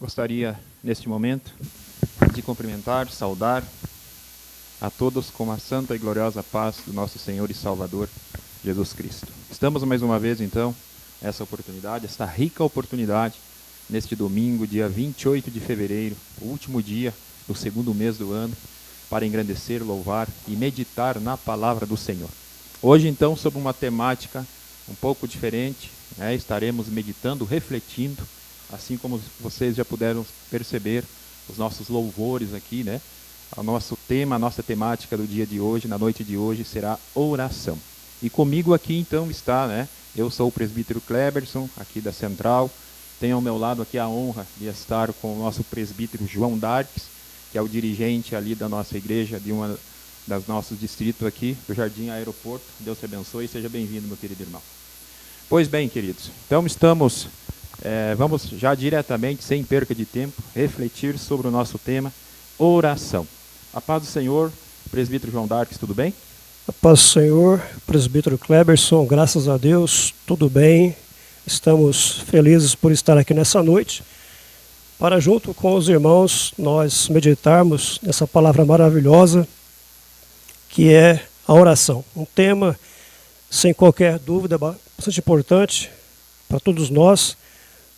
Gostaria, neste momento, de cumprimentar, saudar a todos com a santa e gloriosa paz do nosso Senhor e Salvador, Jesus Cristo. Estamos mais uma vez, então, essa rica oportunidade, neste domingo, dia 28 de fevereiro, o último dia do segundo mês do ano, para engrandecer, louvar e meditar na palavra do Senhor. Hoje, então, sobre uma temática um pouco diferente, estaremos meditando, refletindo, assim como vocês já puderam perceber, os nossos louvores aqui, O nosso tema, a nossa temática do dia de hoje, na noite de hoje, será oração. E comigo aqui, então, está, eu sou o presbítero Kleberson, aqui da Central. Tenho ao meu lado aqui a honra de estar com o nosso presbítero João Darques, que é o dirigente ali da nossa igreja, de uma das nossos distritos aqui, do Jardim Aeroporto. Deus te abençoe e seja bem-vindo, meu querido irmão. Pois bem, queridos, então vamos já diretamente, sem perca de tempo, refletir sobre o nosso tema, oração. A paz do Senhor, presbítero João Darques, tudo bem? A paz do Senhor, presbítero Kleberson, graças a Deus, tudo bem. Estamos felizes por estar aqui nessa noite, para junto com os irmãos nós meditarmos nessa palavra maravilhosa, que é a oração. Um tema, sem qualquer dúvida, bastante importante para todos nós,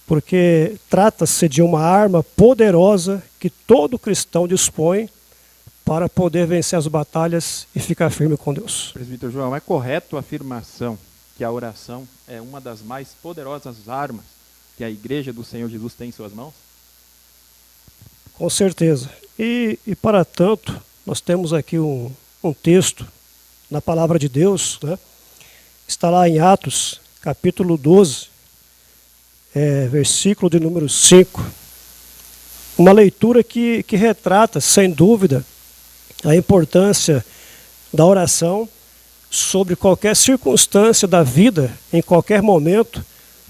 porque trata-se de uma arma poderosa que todo cristão dispõe para poder vencer as batalhas e ficar firme com Deus. Presbítero João, é correto a afirmação que a oração é uma das mais poderosas armas que a Igreja do Senhor Jesus tem em suas mãos? Com certeza. E para tanto, nós temos aqui um texto na Palavra de Deus, está lá em Atos, capítulo 12, versículo de número 5. Uma leitura que retrata, sem dúvida, a importância da oração sobre qualquer circunstância da vida, em qualquer momento,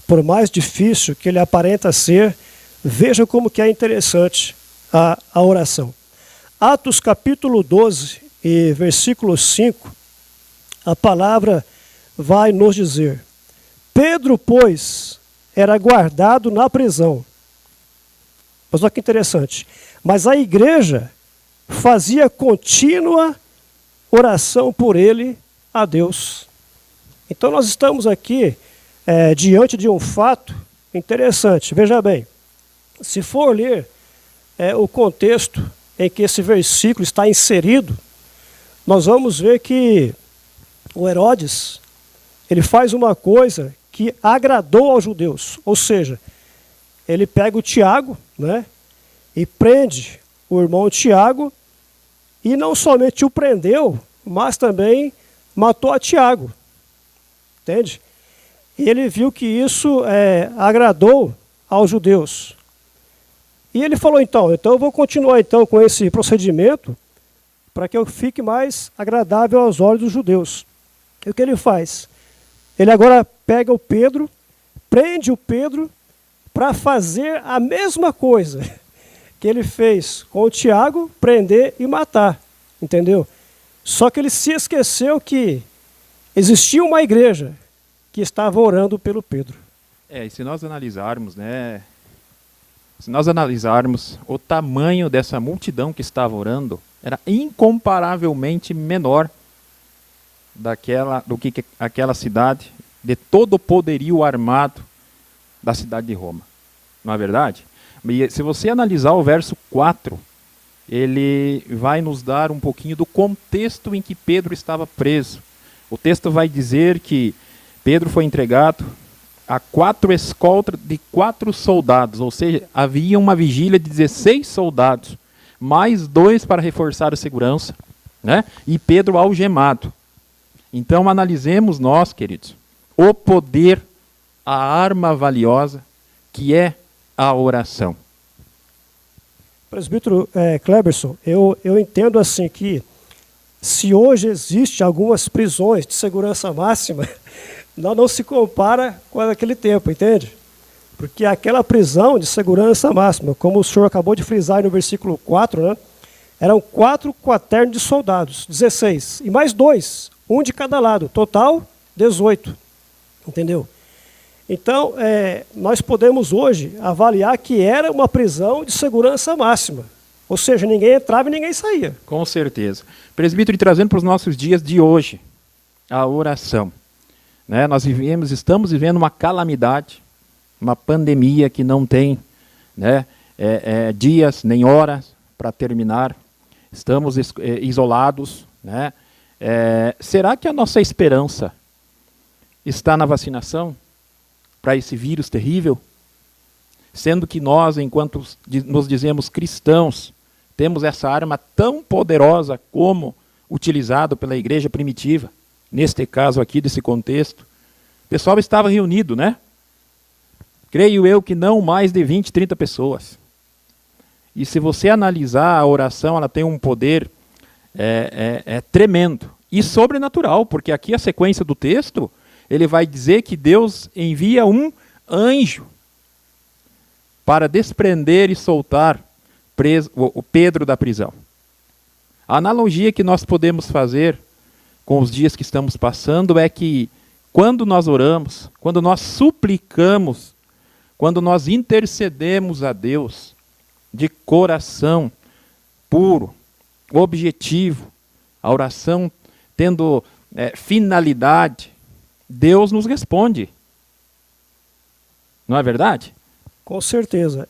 por mais difícil que ele aparenta ser. Veja como que é interessante a oração. Atos capítulo 12 e versículo 5, a palavra vai nos dizer: Pedro, pois, era guardado na prisão. Mas olha que interessante. Mas a igreja fazia contínua oração por ele a Deus. Então nós estamos aqui diante de um fato interessante. Veja bem, se for ler o contexto em que esse versículo está inserido, nós vamos ver que o Herodes, ele faz uma coisa que agradou aos judeus, ou seja, ele pega o Tiago, e prende o irmão Tiago, e não somente o prendeu, mas também matou a Tiago, entende? E ele viu que isso agradou aos judeus. E ele falou, então eu vou continuar com esse procedimento, para que eu fique mais agradável aos olhos dos judeus. E o que ele faz? Ele agora pega o Pedro, prende o Pedro, para fazer a mesma coisa que ele fez com o Tiago, prender e matar, entendeu? Só que ele se esqueceu que existia uma igreja que estava orando pelo Pedro. E se nós analisarmos o tamanho dessa multidão que estava orando, era incomparavelmente menor do que aquela cidade, de todo o poderio armado da cidade de Roma. Não é verdade? E se você analisar o verso 4, ele vai nos dar um pouquinho do contexto em que Pedro estava preso. O texto vai dizer que Pedro foi entregado a 4 escoltas de 4 soldados, ou seja, havia uma vigília de 16 soldados, mais 2 para reforçar a segurança, e Pedro algemado. Então analisemos nós, queridos, o poder, a arma valiosa que é a oração. Presbítero Kleberson, eu entendo assim que se hoje existe algumas prisões de segurança máxima, não se compara com aquele tempo, entende? Porque aquela prisão de segurança máxima, como o senhor acabou de frisar no versículo 4, eram 4 quaternos de soldados, 16, e mais 2, um de cada lado, total 18, entendeu? Então, nós podemos hoje avaliar que era uma prisão de segurança máxima. Ou seja, ninguém entrava e ninguém saía. Com certeza. Presbítero, e trazendo para os nossos dias de hoje, a oração. Né? Estamos vivendo uma calamidade, uma pandemia que não tem, né, dias nem horas para terminar. Estamos isolados. Né? Será que a nossa esperança está na vacinação para esse vírus terrível? Sendo que nós, enquanto nos dizemos cristãos, temos essa arma tão poderosa como utilizado pela igreja primitiva, neste caso aqui, desse contexto. O pessoal estava reunido, né? Creio eu que não mais de 20, 30 pessoas. E se você analisar a oração, ela tem um poder tremendo e sobrenatural, porque aqui a sequência do texto, ele vai dizer que Deus envia um anjo para desprender e soltar o Pedro da prisão. A analogia que nós podemos fazer com os dias que estamos passando é que quando nós oramos, quando nós suplicamos, quando nós intercedemos a Deus de coração puro, objetivo, a oração tendo finalidade, Deus nos responde. Não é verdade? Com certeza.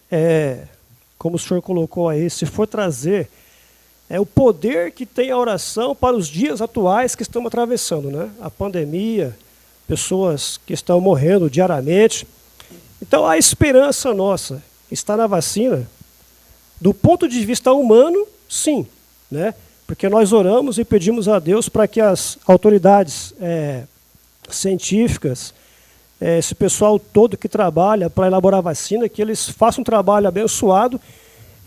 Como o senhor colocou aí, se for trazer o poder que tem a oração para os dias atuais que estamos atravessando, né? A pandemia, pessoas que estão morrendo diariamente. Então a esperança nossa está na vacina. Do ponto de vista humano, sim, né? Porque nós oramos e pedimos a Deus para que as autoridades científicas, esse pessoal todo que trabalha para elaborar vacina, que eles façam um trabalho abençoado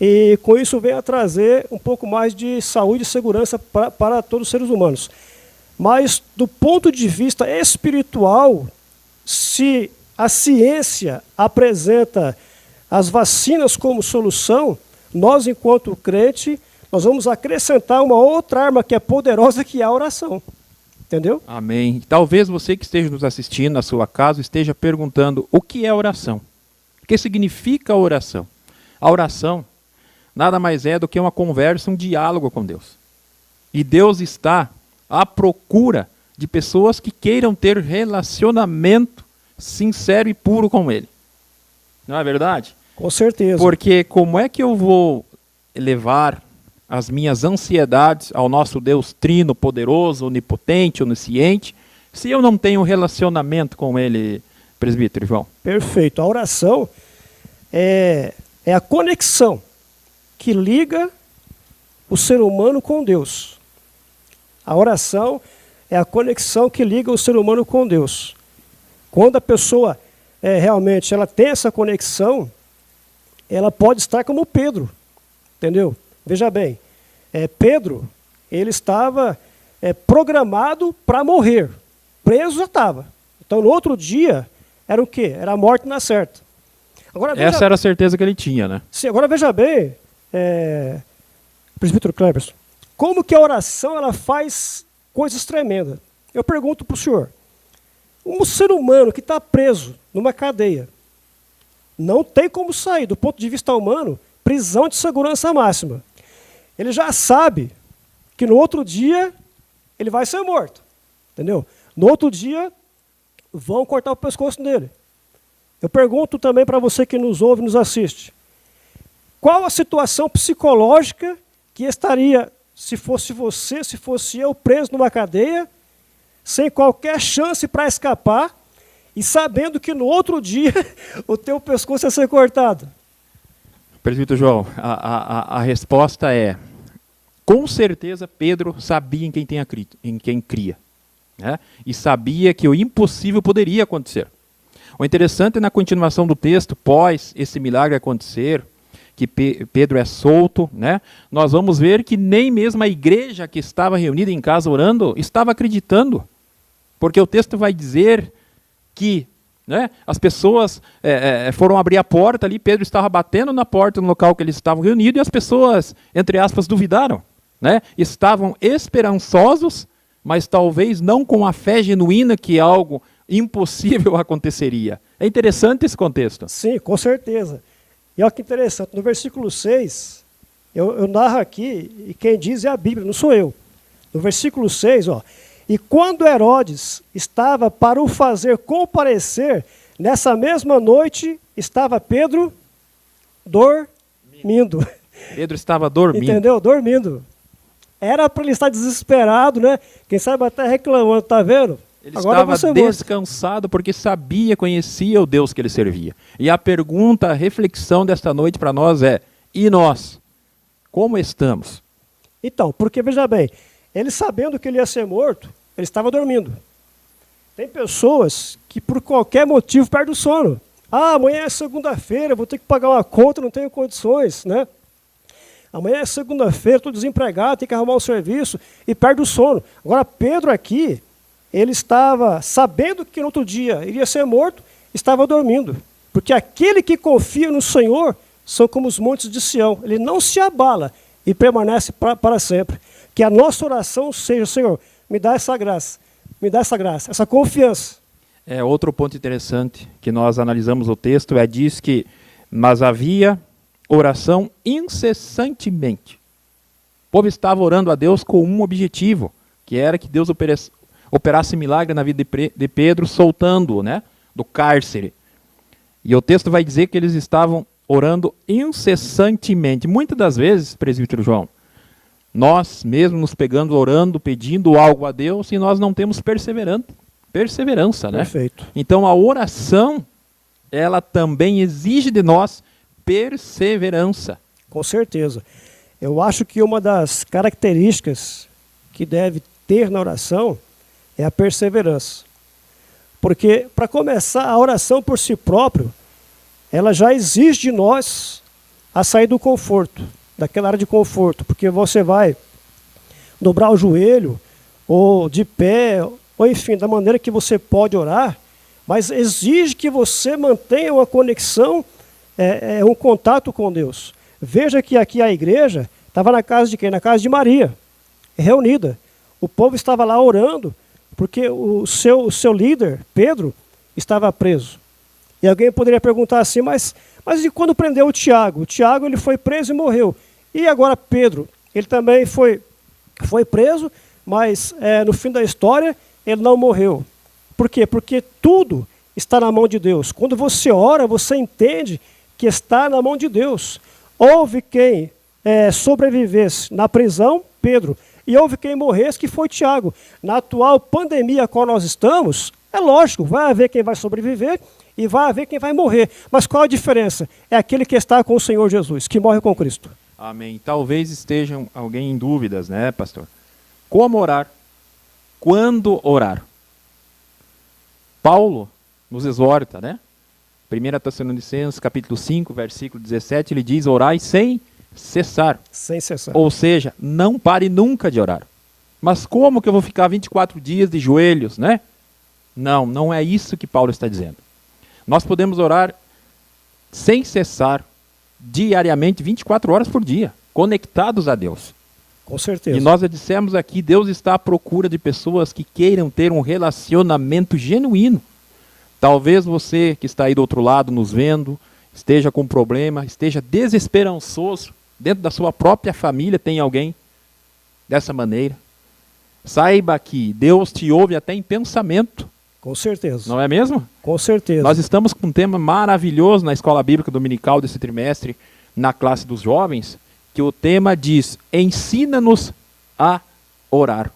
e com isso venha trazer um pouco mais de saúde e segurança para todos os seres humanos. Mas do ponto de vista espiritual, se a ciência apresenta as vacinas como solução, nós, enquanto crente, nós vamos acrescentar uma outra arma que é poderosa, que é a oração. Entendeu? Amém. Talvez você que esteja nos assistindo na sua casa esteja perguntando o que é oração. O que significa oração? A oração nada mais é do que uma conversa, um diálogo com Deus. E Deus está à procura de pessoas que queiram ter relacionamento sincero e puro com Ele. Não é verdade? Com certeza. Porque como é que eu vou levar as minhas ansiedades ao nosso Deus trino, poderoso, onipotente, onisciente, se eu não tenho um relacionamento com Ele, presbítero João? Perfeito. A oração é a conexão que liga o ser humano com Deus. A oração é a conexão que liga o ser humano com Deus. Quando a pessoa realmente ela tem essa conexão, ela pode estar como Pedro, entendeu? Veja bem, Pedro, ele estava programado para morrer, preso já estava. Então, no outro dia, era o quê? Era a morte na certa. Agora, essa era a certeza que ele tinha, né? Sim, agora veja bem, presbítero Cleberson, como que a oração ela faz coisas tremendas. Eu pergunto para o senhor, um ser humano que está preso numa cadeia, não tem como sair, do ponto de vista humano, prisão de segurança máxima. Ele já sabe que no outro dia ele vai ser morto, entendeu? No outro dia vão cortar o pescoço dele. Eu pergunto também para você que nos ouve e nos assiste, qual a situação psicológica que estaria, se fosse você, se fosse eu, preso numa cadeia, sem qualquer chance para escapar, e sabendo que no outro dia o teu pescoço ia ser cortado? Presbítero João, a resposta é, com certeza Pedro sabia em quem cria, né? E sabia que o impossível poderia acontecer. O interessante é na continuação do texto, pós esse milagre acontecer, que Pedro é solto, né? Nós vamos ver que nem mesmo a igreja que estava reunida em casa orando estava acreditando, porque o texto vai dizer que, né, as pessoas foram abrir a porta ali, Pedro estava batendo na porta no local que eles estavam reunidos, e as pessoas, entre aspas, duvidaram, né? Estavam esperançosos, mas talvez não com a fé genuína que algo impossível aconteceria. É interessante esse contexto. Sim, com certeza. E olha que interessante, no versículo 6, eu narro aqui, e quem diz é a Bíblia, não sou eu. No versículo 6, ó, e quando Herodes estava para o fazer comparecer, nessa mesma noite estava Pedro dormindo. Pedro estava dormindo. Entendeu? Dormindo. Era para ele estar desesperado, né? Quem sabe até reclamando, tá vendo? Ele Agora estava descansado porque sabia, conhecia o Deus que ele servia. E a pergunta, a reflexão desta noite para nós é: e nós? Como estamos? Então, porque veja bem, ele sabendo que ele ia ser morto, ele estava dormindo. Tem pessoas que por qualquer motivo perdem o sono. Ah, amanhã é segunda-feira, vou ter que pagar uma conta, não tenho condições, né? Amanhã é segunda-feira, estou desempregado, tenho que arrumar um serviço e perde o sono. Agora, Pedro aqui, ele estava sabendo que no outro dia iria ser morto, estava dormindo. Porque aquele que confia no Senhor são como os montes de Sião. Ele não se abala e permanece para sempre. Que a nossa oração seja: Senhor, me dá essa graça, essa confiança. Outro ponto interessante que nós analisamos o texto diz que, mas havia oração incessantemente. O povo estava orando a Deus com um objetivo, que era que Deus operasse milagre na vida de Pedro, soltando-o, né, do cárcere. E o texto vai dizer que eles estavam orando incessantemente. Muitas das vezes, presbítero João, nós mesmos nos pegando, orando, pedindo algo a Deus, e nós não temos perseverança, né? Perfeito. Então a oração, ela também exige de nós perseverança. Com certeza. Eu acho que uma das características que deve ter na oração é a perseverança. Porque, para começar, a oração por si próprio, ela já exige de nós a sair do conforto, daquela área de conforto, porque você vai dobrar o joelho, ou de pé, ou enfim, da maneira que você pode orar, mas exige que você mantenha uma conexão, um contato com Deus. Veja que aqui a igreja estava na casa de quem? Na casa de Maria, reunida. O povo estava lá orando, porque o seu líder, Pedro, estava preso. E alguém poderia perguntar assim, mas e quando prendeu o Tiago? O Tiago ele foi preso e morreu. E agora Pedro, ele também foi preso, mas no fim da história ele não morreu. Por quê? Porque tudo está na mão de Deus. Quando você ora, você entende que está na mão de Deus. Houve quem sobrevivesse na prisão, Pedro, e houve quem morresse, que foi Tiago. Na atual pandemia a qual nós estamos, é lógico, vai haver quem vai sobreviver e vai haver quem vai morrer. Mas qual a diferença? É aquele que está com o Senhor Jesus, que morre com Cristo. Amém. Talvez estejam alguém em dúvidas, né, pastor? Como orar? Quando orar? Paulo nos exorta, né? 1 Tessalonicenses, capítulo 5, versículo 17, ele diz: orai sem cessar. Sem cessar. Ou seja, não pare nunca de orar. Mas como que eu vou ficar 24 dias de joelhos, né? Não é isso que Paulo está dizendo. Nós podemos orar sem cessar, diariamente, 24 horas por dia, conectados a Deus. Com certeza. E nós já dissemos aqui, Deus está à procura de pessoas que queiram ter um relacionamento genuíno. Talvez você que está aí do outro lado nos vendo, esteja com problema, esteja desesperançoso, dentro da sua própria família tem alguém dessa maneira. Saiba que Deus te ouve até em pensamento. Com certeza. Não é mesmo? Com certeza. Nós estamos com um tema maravilhoso na Escola Bíblica Dominical desse trimestre, na classe dos jovens, que o tema diz: ensina-nos a orar.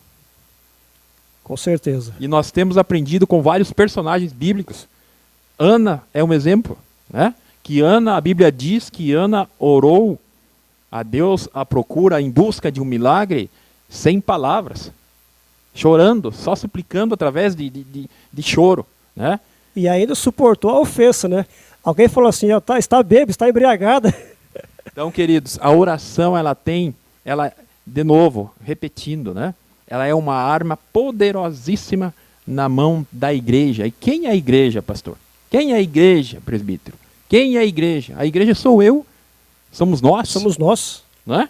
Com certeza. E nós temos aprendido com vários personagens bíblicos. Ana é um exemplo, né? Que Ana, a Bíblia diz que Ana orou a Deus à procura, em busca de um milagre, sem palavras, chorando, só suplicando através de choro, né? E ainda suportou a ofensa, né? Alguém falou assim: está bêbado, está embriagada. Então, queridos, a oração, de novo, repetindo, né? Ela é uma arma poderosíssima na mão da igreja. E quem é a igreja, pastor? Quem é a igreja, presbítero? Quem é a igreja? A igreja sou eu, somos nós. Somos nós. Não é?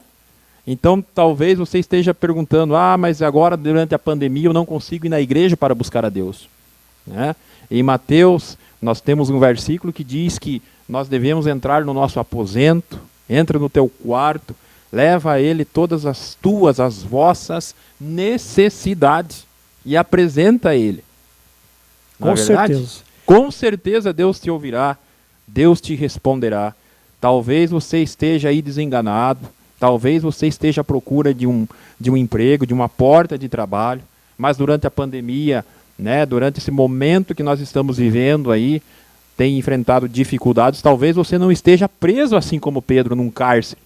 Então, talvez você esteja perguntando: mas agora, durante a pandemia, eu não consigo ir na igreja para buscar a Deus. Né? Em Mateus, nós temos um versículo que diz que nós devemos entrar no nosso aposento, entra no teu quarto, leva a ele todas as vossas necessidades e apresenta a ele. Não é verdade? certeza. Com certeza Deus te ouvirá, Deus te responderá. Talvez você esteja aí desenganado, talvez você esteja à procura de um emprego, de uma porta de trabalho, mas durante a pandemia, né, durante esse momento que nós estamos vivendo aí, tem enfrentado dificuldades, talvez você não esteja preso assim como Pedro num cárcere.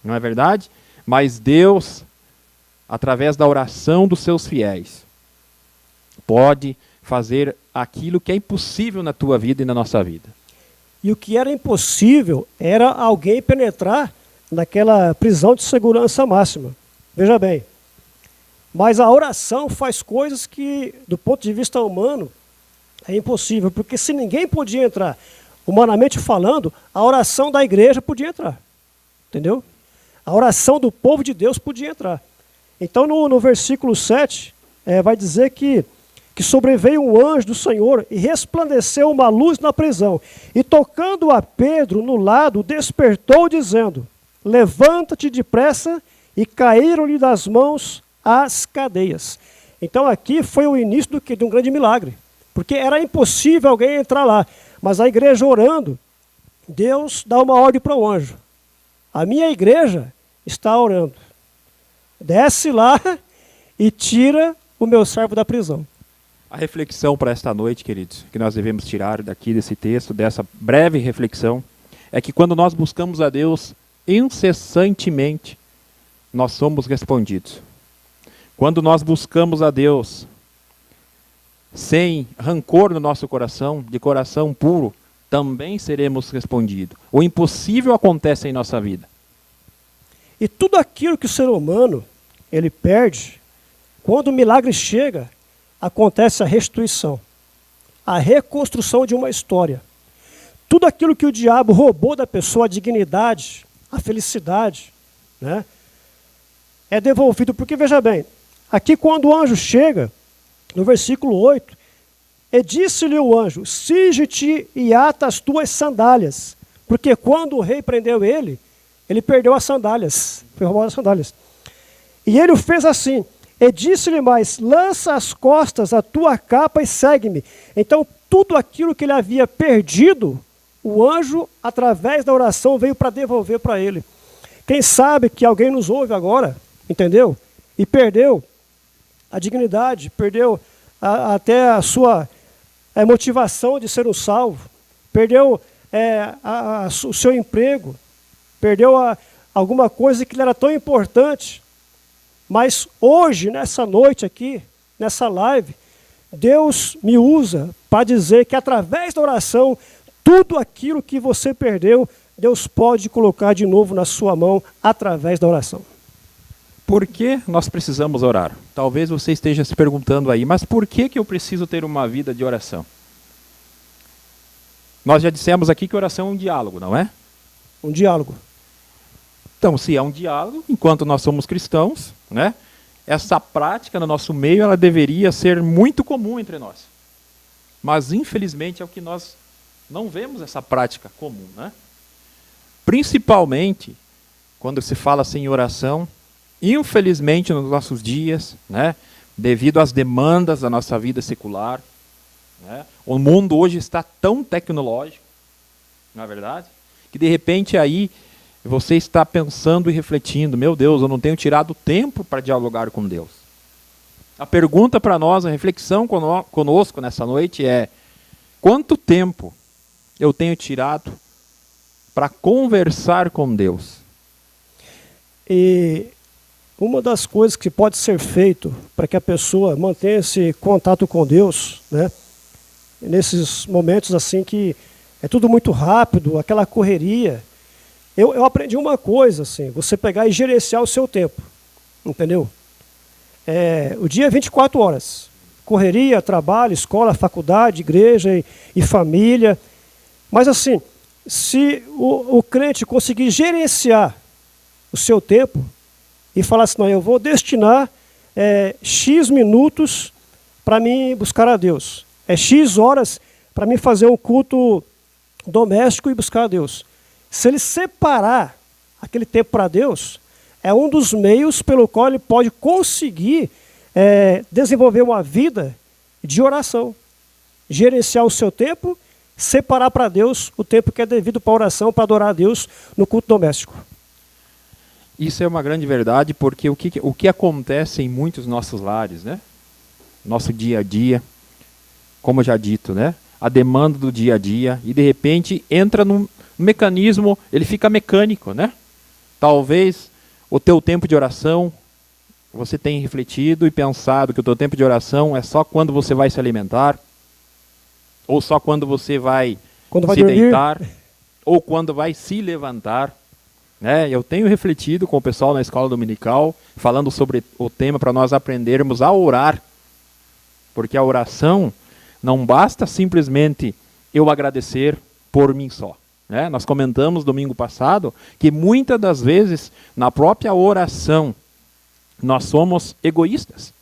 Não é verdade? Mas Deus, através da oração dos seus fiéis, pode fazer aquilo que é impossível na tua vida e na nossa vida. E o que era impossível era alguém penetrar naquela prisão de segurança máxima. Veja bem. Mas a oração faz coisas que, do ponto de vista humano, é impossível. Porque se ninguém podia entrar, humanamente falando, a oração da igreja podia entrar. Entendeu? A oração do povo de Deus podia entrar. Então no versículo 7, vai dizer que sobreveio um anjo do Senhor e resplandeceu uma luz na prisão. E tocando a Pedro no lado, despertou dizendo, levanta-te depressa, e caíram-lhe das mãos as cadeias. Então aqui foi o início do quê? De um grande milagre. Porque era impossível alguém entrar lá. Mas a igreja orando, Deus dá uma ordem para o anjo. A minha igreja está orando. Desce lá e tira o meu servo da prisão. A reflexão para esta noite, queridos, que nós devemos tirar daqui desse texto, dessa breve reflexão, é que quando nós buscamos a Deus incessantemente, nós somos respondidos. Quando nós buscamos a Deus sem rancor no nosso coração, de coração puro, também seremos respondidos. O impossível acontece em nossa vida. E tudo aquilo que o ser humano ele perde, quando o milagre chega, acontece a restituição, a reconstrução de uma história. Tudo aquilo que o diabo roubou da pessoa, a dignidade, a felicidade, né, é devolvido. Porque, veja bem, aqui quando o anjo chega, no versículo 8, e disse-lhe o anjo, cinge-te e ata as tuas sandálias, porque quando o rei prendeu ele perdeu as sandálias, foi roubado as sandálias. E ele o fez assim, e disse-lhe mais, lança às costas a tua capa e segue-me. Então, tudo aquilo que ele havia perdido, o anjo, através da oração, veio para devolver para ele. Quem sabe que alguém nos ouve agora, entendeu? E perdeu a dignidade, perdeu até a sua motivação de ser um salvo, perdeu o seu emprego, perdeu alguma coisa que lhe era tão importante. Mas hoje, nessa noite aqui, nessa live, Deus me usa para dizer que através da oração, tudo aquilo que você perdeu, Deus pode colocar de novo na sua mão através da oração. Por que nós precisamos orar? Talvez você esteja se perguntando aí, mas por que eu preciso ter uma vida de oração? Nós já dissemos aqui que oração é um diálogo, não é? Um diálogo. Então, se é um diálogo, enquanto nós somos cristãos, né, essa prática no nosso meio ela deveria ser muito comum entre nós. Mas, infelizmente, é o que nós não vemos essa prática comum. Né? Principalmente, quando se fala assim em oração, infelizmente, nos nossos dias, né, devido às demandas da nossa vida secular, né, o mundo hoje está tão tecnológico, não é verdade? Que, de repente, aí você está pensando e refletindo, meu Deus, eu não tenho tirado tempo para dialogar com Deus. A pergunta para nós, a reflexão conosco nessa noite é, quanto tempo eu tenho tirado para conversar com Deus? E uma das coisas que pode ser feito para que a pessoa mantenha esse contato com Deus, né, nesses momentos assim que é tudo muito rápido, aquela correria, eu aprendi uma coisa, assim, você pegar e gerenciar o seu tempo, entendeu? O dia é 24 horas, correria, trabalho, escola, faculdade, igreja e família, mas assim, se o crente conseguir gerenciar o seu tempo e falar assim, não, eu vou destinar X minutos para mim buscar a Deus, X horas para mim fazer um culto doméstico e buscar a Deus. Se ele separar aquele tempo para Deus, é um dos meios pelo qual ele pode conseguir desenvolver uma vida de oração. Gerenciar o seu tempo, separar para Deus o tempo que é devido para a oração, para adorar a Deus no culto doméstico. Isso é uma grande verdade, porque o que acontece em muitos nossos lares, né? Nosso dia a dia, como já dito, né? A demanda do dia a dia, e de repente entra num mecanismo, ele fica mecânico, né? Talvez o teu tempo de oração, você tenha refletido e pensado que o teu tempo de oração é só quando você vai se alimentar, ou só quando você vai se deitar, ou quando vai se levantar. Eu tenho refletido com o pessoal na escola dominical, falando sobre o tema para nós aprendermos a orar. Porque a oração não basta simplesmente eu agradecer por mim só. Nós comentamos domingo passado que muitas das vezes, na própria oração, nós somos egoístas.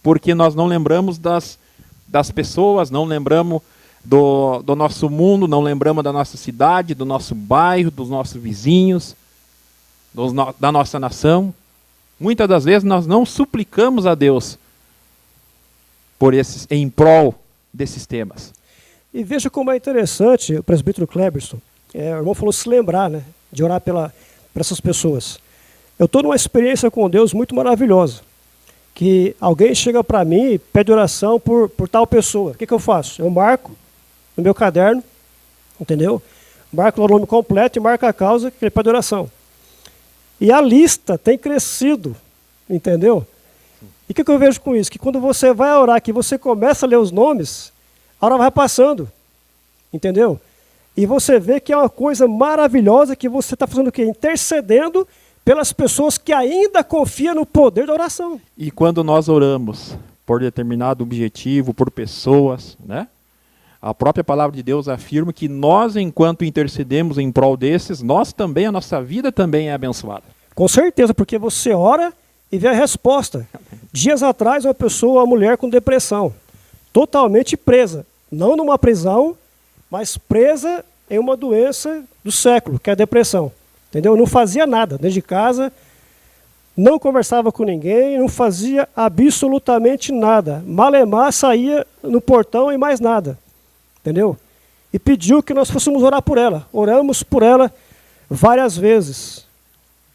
Porque nós não lembramos das pessoas, não lembramos do nosso mundo, não lembramos da nossa cidade, do nosso bairro, dos nossos vizinhos, da nossa nação. Muitas das vezes nós não suplicamos a Deus em prol desses temas. E veja como é interessante, o presbítero Cleberson, o irmão falou se lembrar, né, de orar para essas pessoas. Eu estou numa experiência com Deus muito maravilhosa, que alguém chega para mim e pede oração por tal pessoa. O que eu faço? Eu marco no meu caderno, entendeu? Marco o nome completo e marco a causa que ele pede oração. E a lista tem crescido, entendeu? E o que eu vejo com isso? Que quando você vai orar, que você começa a ler os nomes, a hora vai passando, entendeu? E você vê que é uma coisa maravilhosa que você está fazendo o quê? Intercedendo pelas pessoas que ainda confiam no poder da oração. E quando nós oramos por determinado objetivo, por pessoas, né? A própria palavra de Deus afirma que nós, enquanto intercedemos em prol desses, nós também, a nossa vida também é abençoada. Com certeza, porque você ora e vê a resposta. Dias atrás, uma mulher com depressão, totalmente presa. Não numa prisão, mas presa em uma doença do século, que é a depressão. Entendeu? Não fazia nada dentro de casa, não conversava com ninguém, não fazia absolutamente nada. Malemar saía no portão e mais nada. Entendeu? E pediu que nós fôssemos orar por ela. Oramos por ela várias vezes.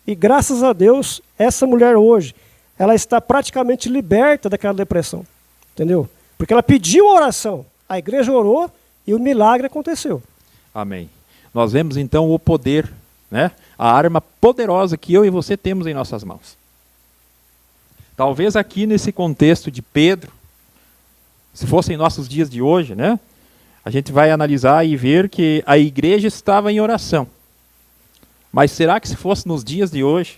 E graças a Deus, essa mulher hoje, ela está praticamente liberta daquela depressão. Entendeu? Porque ela pediu a oração. A igreja orou e o milagre aconteceu. Amém. Nós vemos então o poder, né? A arma poderosa que eu e você temos em nossas mãos. Talvez aqui nesse contexto de Pedro, se fossem nossos dias de hoje, né? A gente vai analisar e ver que a igreja estava em oração. Mas será que se fosse nos dias de hoje,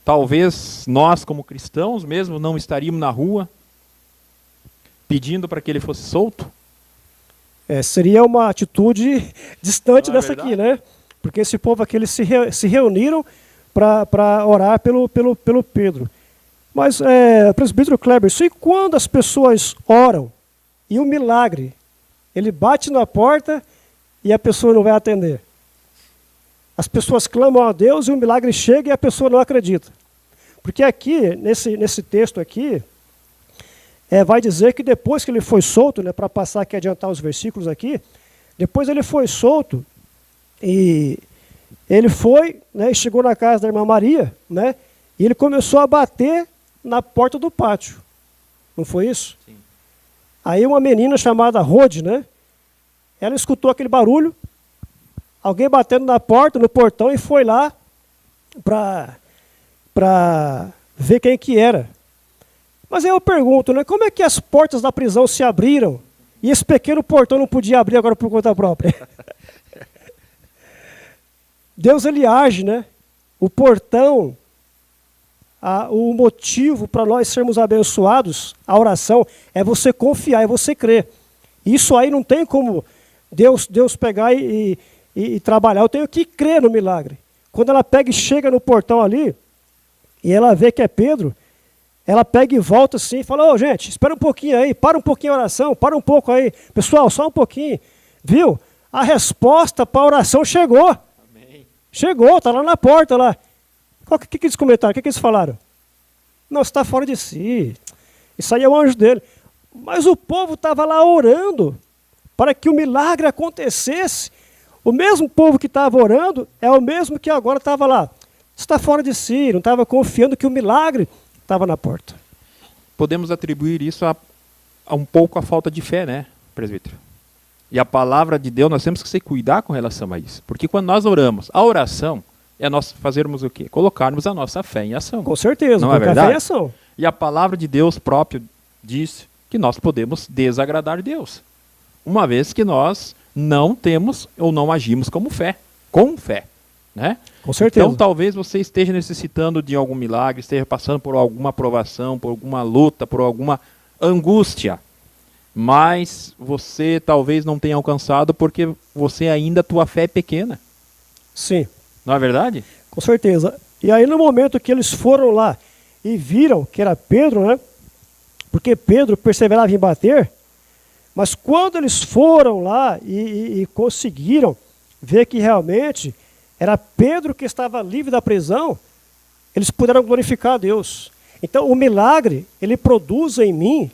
talvez nós como cristãos mesmo não estaríamos na rua pedindo para que ele fosse solto? Seria uma atitude distante dessa aqui, né? Porque esse povo aqui, eles se reuniram para orar pelo Pedro. Mas, presbítero Cleberson, e quando as pessoas oram e o milagre, ele bate na porta e a pessoa não vai atender? As pessoas clamam a Deus e o milagre chega e a pessoa não acredita. Porque aqui, nesse texto aqui, vai dizer que depois que ele foi solto, né, para passar aqui, adiantar os versículos aqui, depois ele foi solto e ele foi, né, e chegou na casa da irmã Maria, né, e ele começou a bater na porta do pátio. Não foi isso? Sim. Aí uma menina chamada Rode, né, ela escutou aquele barulho, alguém batendo na porta, no portão, e foi lá para ver quem que era. Mas aí eu pergunto, né, como é que as portas da prisão se abriram e esse pequeno portão não podia abrir agora por conta própria? Deus, ele age, né? O portão, o motivo para nós sermos abençoados, a oração, é você confiar, é você crer. Isso aí não tem como Deus pegar e trabalhar. Eu tenho que crer no milagre. Quando ela pega e chega no portão ali, e ela vê que é Pedro, ela pega e volta assim e fala, ô gente, espera um pouquinho aí, para um pouquinho a oração, para um pouco aí. Pessoal, só um pouquinho. Viu? A resposta para a oração chegou. Amém. Chegou, está lá na porta lá. O que eles comentaram? O que eles falaram? Não, você está fora de si. Isso aí é o anjo dele. Mas o povo estava lá orando para que o milagre acontecesse. O mesmo povo que estava orando é o mesmo que agora estava lá. Você está fora de si, não estava confiando que o milagre estava na porta. Podemos atribuir isso a um pouco a falta de fé, né, presbítero? E a palavra de Deus, nós temos que se cuidar com relação a isso. Porque quando nós oramos, a oração é nós fazermos o quê? Colocarmos a nossa fé em ação. Com certeza, não é verdade? Fé em ação. E a palavra de Deus próprio diz que nós podemos desagradar Deus, uma vez que nós não temos ou não agimos com fé, né? Com certeza. Então talvez você esteja necessitando de algum milagre, esteja passando por alguma provação, por alguma luta, por alguma angústia, mas você talvez não tenha alcançado porque você ainda, tua fé é pequena. Sim. Não é verdade? Com certeza. E aí no momento que eles foram lá e viram que era Pedro, né? Porque Pedro perseverava em bater, mas quando eles foram lá e conseguiram ver que realmente era Pedro que estava livre da prisão, eles puderam glorificar a Deus. Então o milagre, ele produz em mim,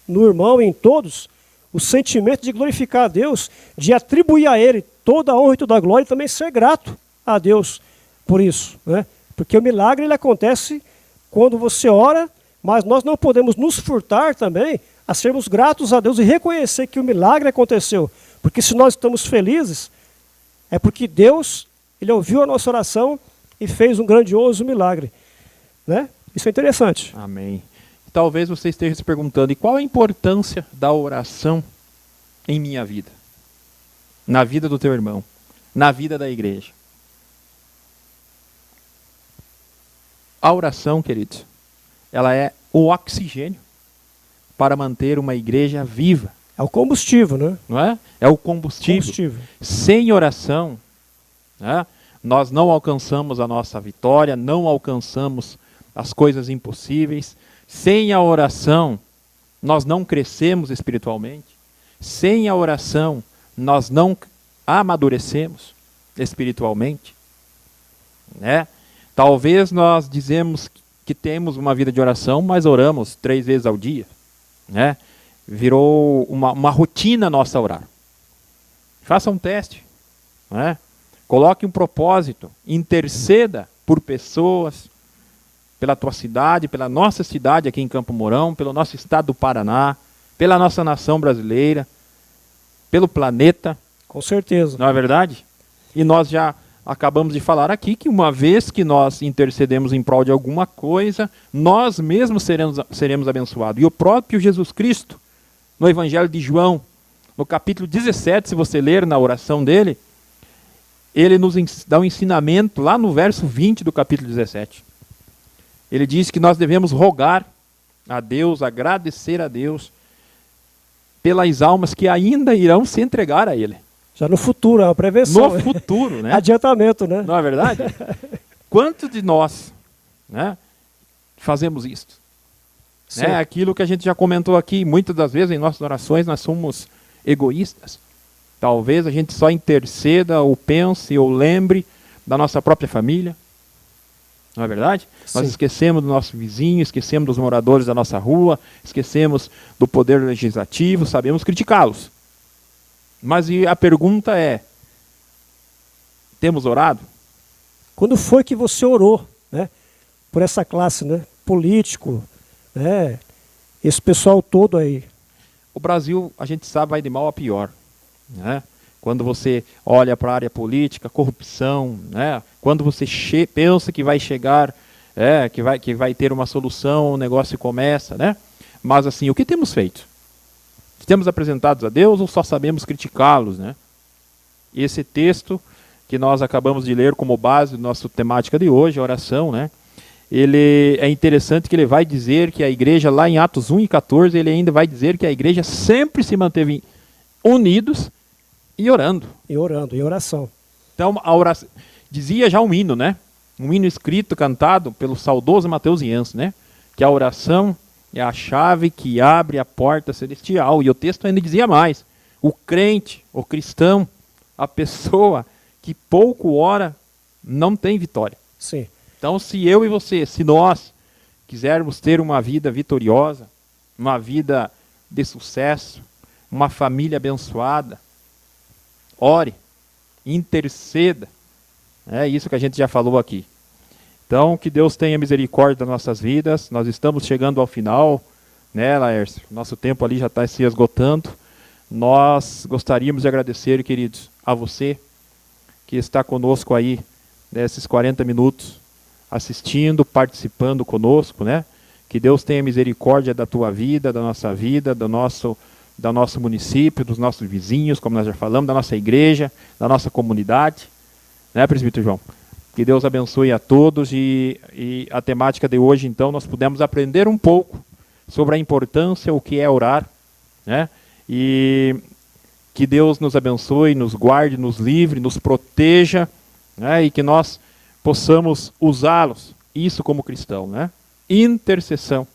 no irmão e em todos, o sentimento de glorificar a Deus, de atribuir a Ele toda a honra e toda a glória e também ser grato a Deus por isso, né? Porque o milagre, ele acontece quando você ora, mas nós não podemos nos furtar também a sermos gratos a Deus e reconhecer que o milagre aconteceu. Porque se nós estamos felizes, é porque Deus, Ele ouviu a nossa oração e fez um grandioso milagre, né? Isso é interessante. Amém. Talvez você esteja se perguntando, e qual a importância da oração em minha vida? Na vida do teu irmão? Na vida da igreja? A oração, queridos, ela é o oxigênio para manter uma igreja viva. É o combustível, né? Não é? É o combustível. Sem oração, né, nós não alcançamos a nossa vitória, não alcançamos as coisas impossíveis. Sem a oração, nós não crescemos espiritualmente. Sem a oração, nós não amadurecemos espiritualmente, né? Talvez nós dizemos que temos uma vida de oração, mas oramos 3 vezes ao dia, né? Virou uma rotina nossa orar. Faça um teste, né? Coloque um propósito, interceda por pessoas, pela tua cidade, pela nossa cidade aqui em Campo Mourão, pelo nosso estado do Paraná, pela nossa nação brasileira, pelo planeta. Com certeza. Não é verdade? E nós já acabamos de falar aqui que uma vez que nós intercedemos em prol de alguma coisa, nós mesmos seremos abençoados. E o próprio Jesus Cristo, no Evangelho de João, no capítulo 17, se você ler na oração dele, ele nos dá um ensinamento lá no verso 20 do capítulo 17. Ele diz que nós devemos rogar a Deus, agradecer a Deus pelas almas que ainda irão se entregar a Ele. Já no futuro, é uma prevenção. No futuro, né? Adiantamento, né? Não é verdade? Quantos de nós, né, fazemos isso? Né? Aquilo que a gente já comentou aqui, muitas das vezes em nossas orações nós somos egoístas. Talvez a gente só interceda ou pense ou lembre da nossa própria família. Não é verdade? Sim. Nós esquecemos do nosso vizinho, esquecemos dos moradores da nossa rua, esquecemos do poder legislativo, sabemos criticá-los. Mas e a pergunta é, temos orado? Quando foi que você orou, né, por essa classe, né, político, né, esse pessoal todo aí? O Brasil, a gente sabe, vai de mal a pior, né? Quando você olha para a área política, corrupção, né? Quando você pensa que vai chegar, que vai ter uma solução, o negócio começa, né? Mas assim, o que temos feito? Temos apresentados a Deus ou só sabemos criticá-los, né? Esse texto que nós acabamos de ler como base da nossa temática de hoje, a oração, né? Ele é interessante que ele vai dizer que a igreja, lá em Atos 1 e 14, ele ainda vai dizer que a igreja sempre se manteve unidos e orando. E orando, em oração. Então, a oração, dizia já um hino, né? Um hino escrito, cantado pelo saudoso Mateus Ianço, né? que a oração é a chave que abre a porta celestial. E o texto ainda dizia mais: o crente, o cristão, a pessoa que pouco ora, não tem vitória. Sim. Então, se eu e você, se nós quisermos ter uma vida vitoriosa, uma vida de sucesso, uma família abençoada, ore, interceda. É isso que a gente já falou aqui. Então, que Deus tenha misericórdia das nossas vidas. Nós estamos chegando ao final, né, Laércio? Nosso tempo ali já está se esgotando. Nós gostaríamos de agradecer, queridos, a você que está conosco aí nesses 40 minutos, assistindo, participando conosco, né? Que Deus tenha misericórdia da tua vida, da nossa vida, do nosso município, dos nossos vizinhos, como nós já falamos, da nossa igreja, da nossa comunidade, né, presbítero João? Que Deus abençoe a todos e a temática de hoje, então, nós pudemos aprender um pouco sobre a importância, o que é orar, né? E que Deus nos abençoe, nos guarde, nos livre, nos proteja, né? E que nós possamos usá-los, isso como cristão, né? Intercessão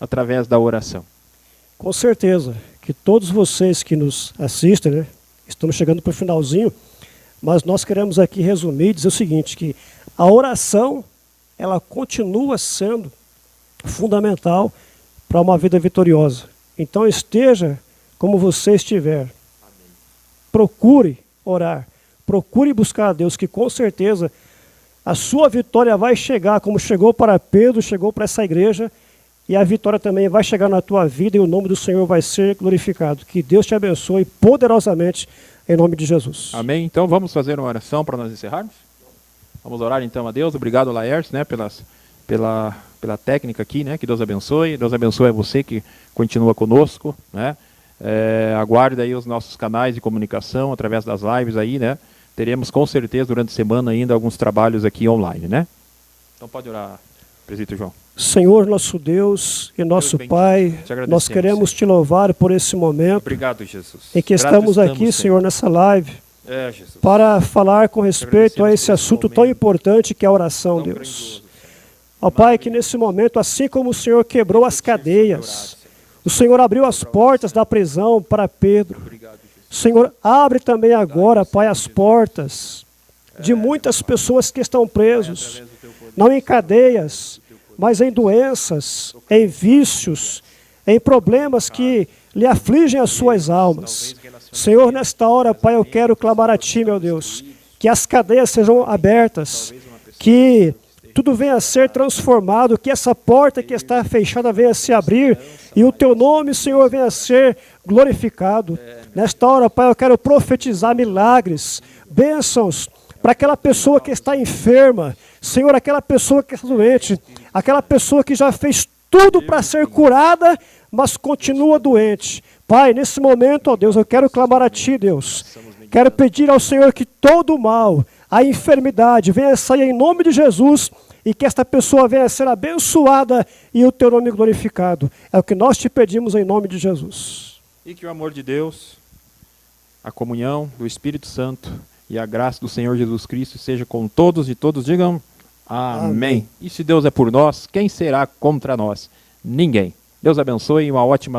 através da oração. Com certeza, que todos vocês que nos assistem, né, estamos chegando para o finalzinho, mas nós queremos aqui resumir e dizer o seguinte, que a oração, ela continua sendo fundamental para uma vida vitoriosa. Então esteja como você estiver. Procure orar, procure buscar a Deus, que com certeza a sua vitória vai chegar, como chegou para Pedro, chegou para essa igreja, e a vitória também vai chegar na tua vida e o nome do Senhor vai ser glorificado. Que Deus te abençoe poderosamente em nome de Jesus. Amém. Então vamos fazer uma oração para nós encerrarmos? Vamos orar então a Deus. Obrigado, Laércio, né, pela técnica aqui, né? Que Deus abençoe. Deus abençoe a você que continua conosco, né? Aguarde aí os nossos canais de comunicação através das lives aí, né? Teremos com certeza durante a semana ainda alguns trabalhos aqui online, né? Então pode orar, presbítero João. Senhor, nosso Deus e nosso Pai, nós queremos te louvar por esse momento. Obrigado, Jesus. Em que estamos aqui, Senhor, nessa live, Jesus, para falar com respeito a esse assunto tão importante que é a oração, Deus. Ó Pai, que nesse momento, assim como o Senhor quebrou as cadeias, o Senhor abriu as portas da prisão para Pedro. Senhor, abre também agora, Pai, as portas de muitas pessoas que estão presos, não em cadeias, mas em doenças, em vícios, em problemas que lhe afligem as suas almas. Senhor, nesta hora, Pai, eu quero clamar a Ti, meu Deus, que as cadeias sejam abertas, que tudo venha a ser transformado, que essa porta que está fechada venha a se abrir e o Teu nome, Senhor, venha a ser glorificado. Nesta hora, Pai, eu quero profetizar milagres, bênçãos para aquela pessoa que está enferma, Senhor, aquela pessoa que está doente, aquela pessoa que já fez tudo para ser curada, mas continua doente. Pai, nesse momento, ó Deus, eu quero clamar a Ti, Deus. Quero pedir ao Senhor que todo o mal, a enfermidade, venha sair em nome de Jesus e que esta pessoa venha a ser abençoada e o Teu nome glorificado. É o que nós te pedimos em nome de Jesus. E que o amor de Deus, a comunhão do Espírito Santo e a graça do Senhor Jesus Cristo seja com todos e todos digam amém. Amém. E se Deus é por nós, quem será contra nós? Ninguém. Deus abençoe e uma ótima